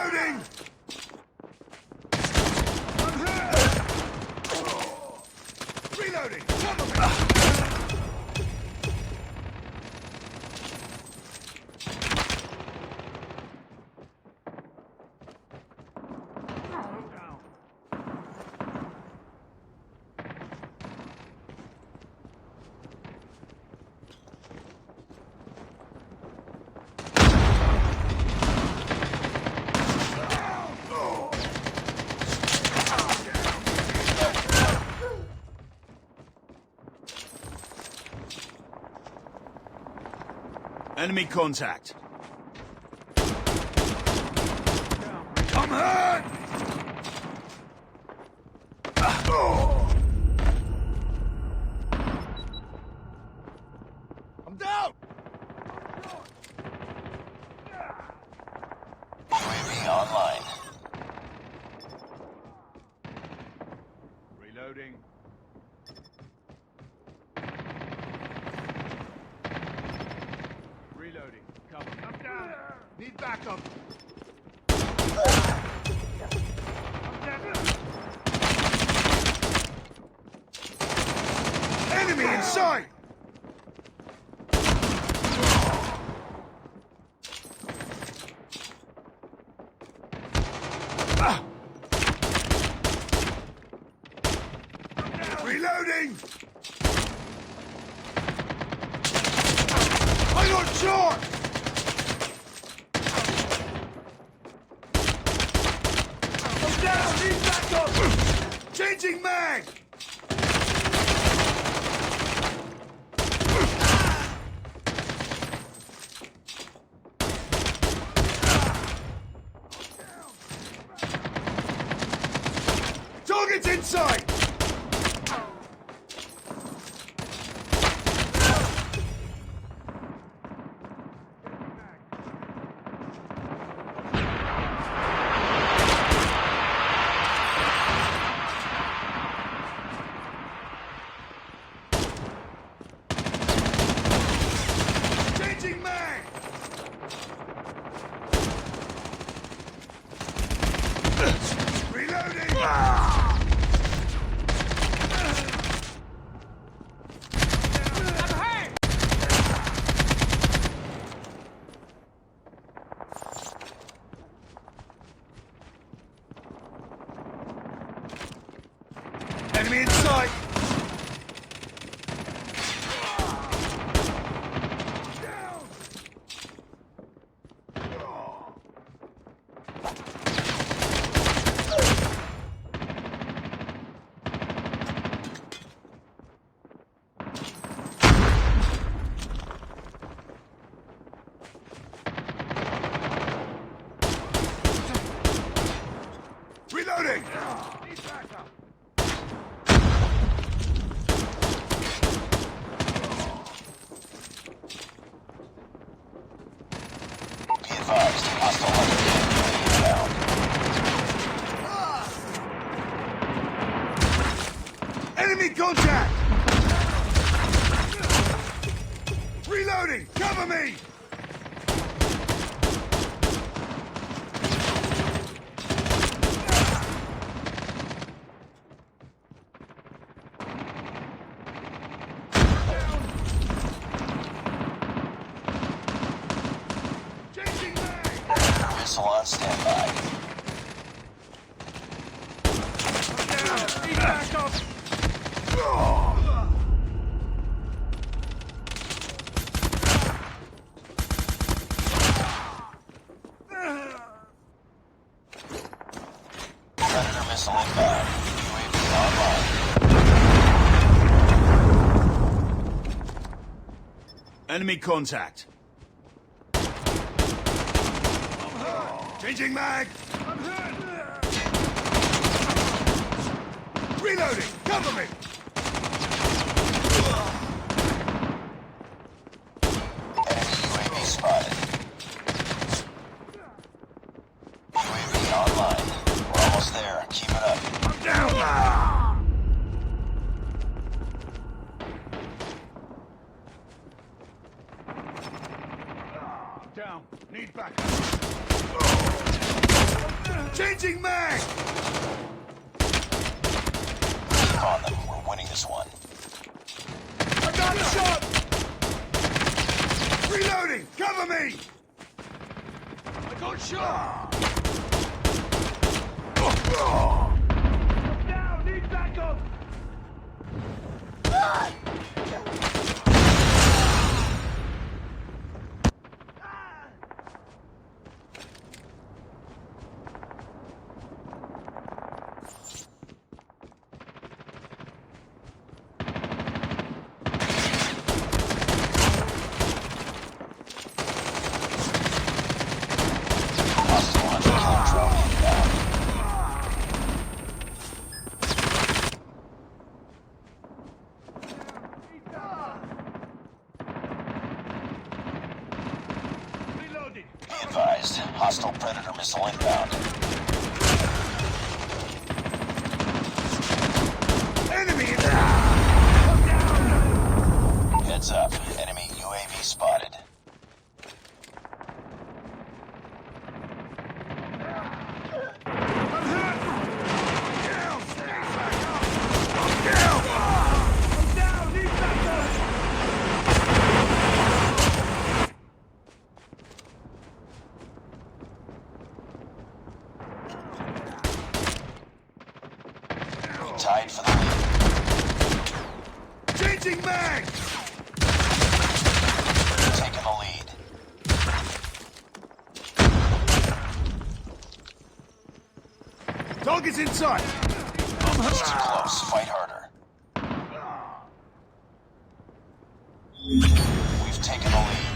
Reloading! I'm hurt! Reloading! Cover me! Enemy contact. I'm hurt! I'm down! UAV online. Reloading. Reloading. Cover. I'm down. Need backup. I'm down. Enemy in sight! Reloading! I got shot! I'm down! Need backup! Changing mag! Target's inside! Changing mag! Reloading! Enemy in sight! Down! Reloading! Need backup! Be advised, hostile hunter inbound. Enemy contact! Reloading! Cover me! Changing mag! Missile on standby. Down! Need backup! Predator missile inbound. UAV online. Enemy contact. Changing mag! I'm hurt! Reloading! Cover me! Enemy UAV spotted. UAV online. We're almost there. Keep it up. I'm down! Down. Need backup. Changing mag! Keep on them. We're winning this one. I got a shot! Reloading! Cover me! I got shot! Oh. Down! Need backup! Hostile hunter-killer drone inbound. Reloading! Be advised. Hostile Predator missile inbound. Enemy in Heads up. Enemy UAV spotted. I'm hurt! Down! Stay back up! I'm down! Need backup! Tied for the lead. Changing mag! Taking the lead. Target's inside! It's too close. Fight harder. We've taken the lead.